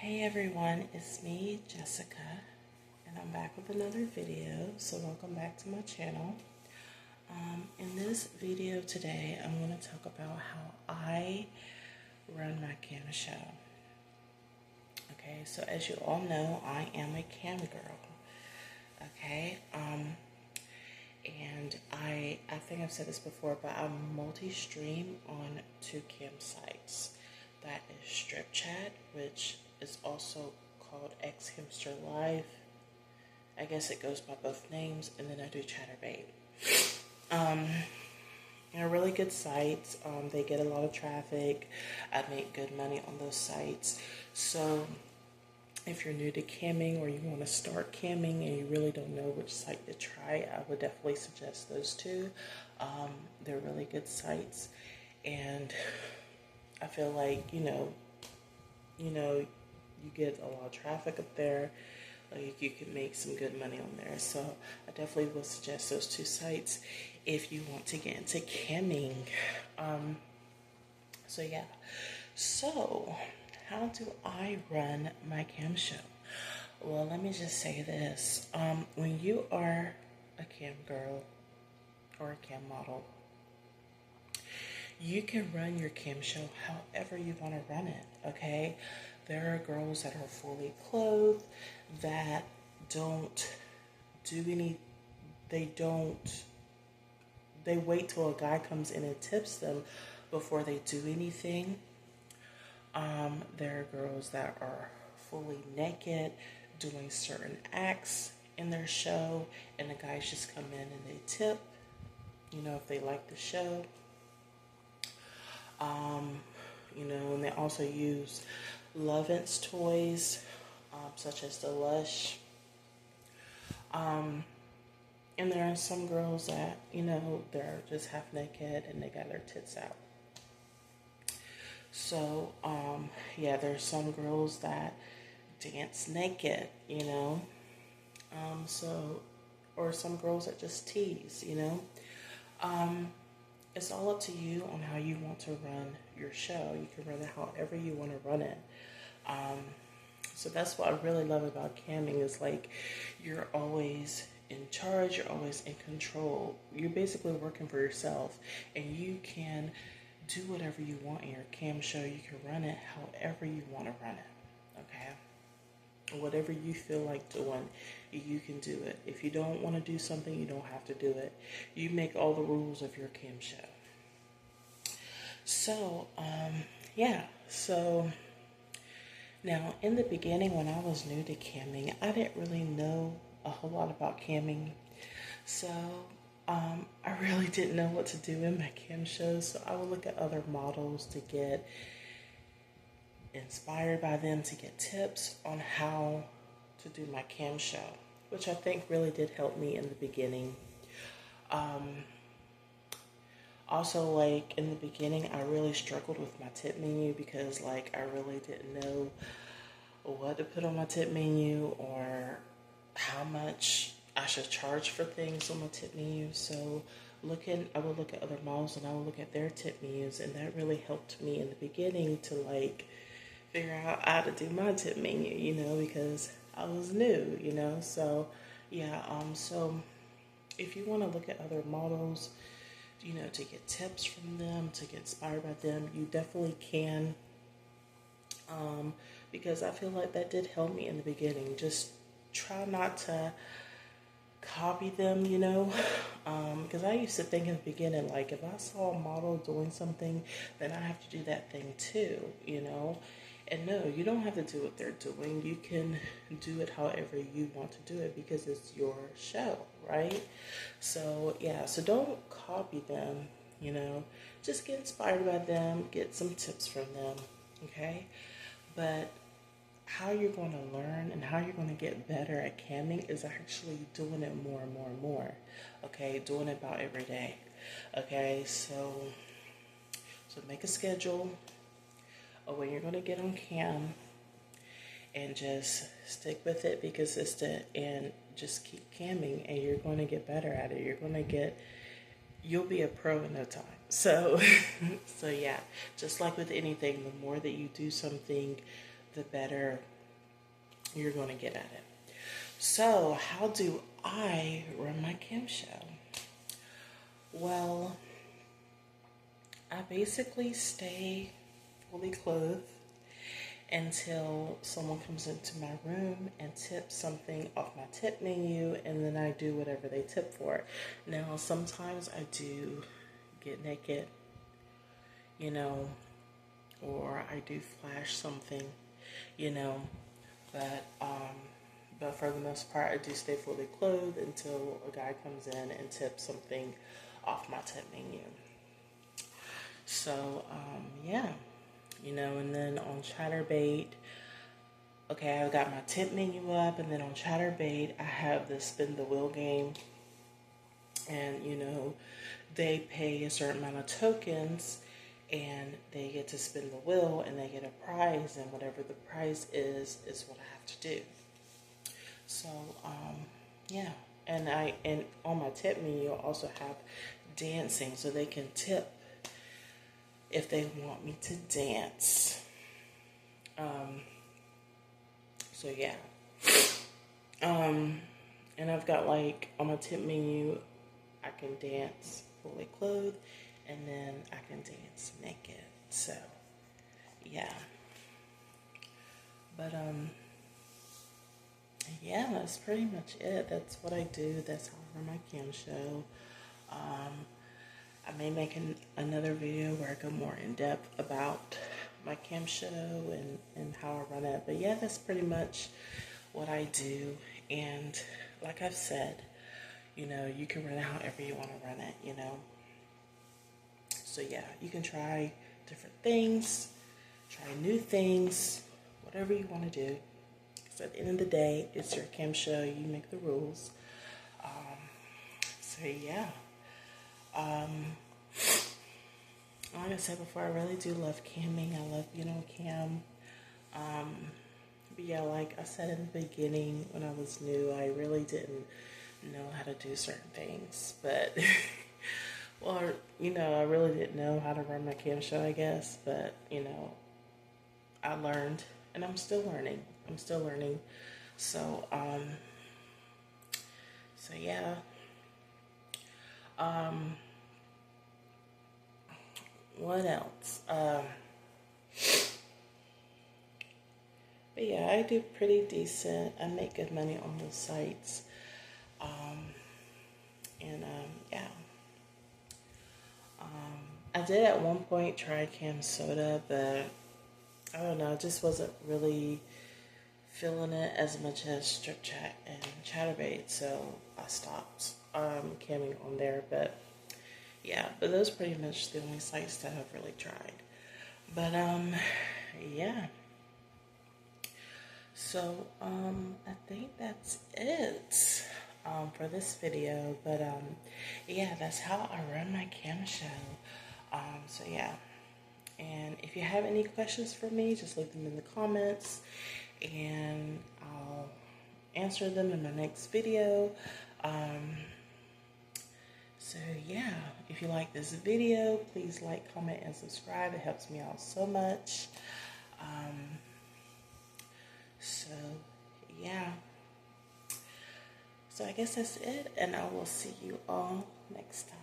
Hey everyone, it's me, Jessica, and I'm back with another video, so welcome back to my channel. In this video today, I'm going to talk about how I run my cam show. Okay, so as you all know, I am a cam girl. Okay, and I think I've said this before, but I multi-stream on 2 cam sites. That is Strip Chat, which is also called X Hamster Live. I guess it goes by both names, and then I do Chaturbate. They're really good sites. They get a lot of traffic. I make good money on those sites. So if you're new to camming or you want to start camming and you really don't know which site to try, I would definitely suggest those two. They're really good sites, and I feel like you get a lot of traffic up there. Like you can make some good money on there. So I definitely would suggest those 2 sites if you want to get into camming. So how do I run my cam show? Well, let me just say this. When you are a cam girl or a cam model, you can run your cam show however you want to run it, okay? There are girls that are fully clothed that don't do any, they wait till a guy comes in and tips them before they do anything. There are girls that are fully naked doing certain acts in their show, and the guys just come in and they tip, if they like the show. And they also use Lovense toys, such as the Lush. And there are some girls that, they're just half naked and they got their tits out. So, there's some girls that dance naked, or some girls that just tease, It's all up to you on how you want to run your show. You can run it however you want to run it. So that's what I really love about camming is like you're always in charge, you're always in control. You're basically working for yourself, and you can do whatever you want in your cam show. You can run it however you want to run it. Okay? Whatever you feel like doing, you can do it. If you don't want to do something, you don't have to do it. You make all the rules of your cam show. So, So now in the beginning when I was new to camming, I didn't really know a whole lot about camming. So, I really didn't know what to do in my cam shows. So I would look at other models to get inspired by them, to get tips on how to do my cam show, which I think really did help me in the beginning. Also, like in the beginning, I really struggled with my tip menu because I really didn't know what to put on my tip menu or how much I should charge for things on my tip menu. So I would look at other models and I would look at their tip menus, and that really helped me in the beginning to figure out how to do my tip menu, because I was new, So so if you want to look at other models, to get tips from them, to get inspired by them, you definitely can. Because I feel like that did help me in the beginning. Just try not to copy them, because I used to think in the beginning, if I saw a model doing something, then I have to do that thing too, And no, you don't have to do what they're doing. You can do it however you want to do it because it's your show, right? So, so don't copy them, Just get inspired by them, get some tips from them, okay? But how you're going to learn and how you're going to get better at camming is actually doing it more and more and more, okay? Doing it about every day, okay? So make a schedule of when you're going to get on cam and just stick with it because and just keep camming and you're going to get better at it. You'll be a pro in no time. So, just like with anything, the more that you do something, the better you're going to get at it. So, how do I run my cam show? Well, I basically stay fully clothed until someone comes into my room and tips something off my tip menu, and then I do whatever they tip for. Now, sometimes I do get naked, you know, or I do flash something, you know, but for the most part, I do stay fully clothed until a guy comes in and tips something off my tip menu. So, yeah, you know, and then on Chatterbait, okay, I've got my tip menu up, and then on Chatterbait, I have the spin the wheel game, and, you know, they pay a certain amount of tokens, and they get to spin the wheel, and they get a prize, and whatever the prize is what I have to do. So, yeah, and on my tip menu, I also have dancing, so they can tip if they want me to dance. So yeah. And I've got, like, on my tip menu, I can dance fully clothed, and then I can dance naked. So yeah. But yeah, that's pretty much it. That's what I do. That's how I run my cam show. I may make another video where I go more in depth about my cam show and how I run it. But yeah, that's pretty much what I do. And like I've said, you know, you can run it however you want to run it, you know. So yeah, you can try different things, try new things, whatever you want to do. Because at the end of the day, it's your cam show. You make the rules. So yeah. Like I said before, I really do love camming. I love being on cam. But yeah, like I said in the beginning, when I was new, I really didn't know how to do certain things. But, well, you know, I really didn't know how to run my cam show, I guess. But, you know, I learned, and I'm still learning. So, so yeah. What else? But yeah, I do pretty decent. I make good money on those sites. Yeah. I did at one point try Cam Soda, but I don't know, I just wasn't really feeling it as much as Strip Chat and Chatterbait, so I stopped camming on there. But yeah, but those are pretty much the only sites that I've really tried. But yeah. So I think that's it for this video. But yeah, that's how I run my cam show. So yeah. And if you have any questions for me, just leave them in the comments, and I'll answer them in my next video. So yeah, if you like this video, please like, comment, and subscribe. It helps me out so much. So yeah. So I guess that's it, and I will see you all next time.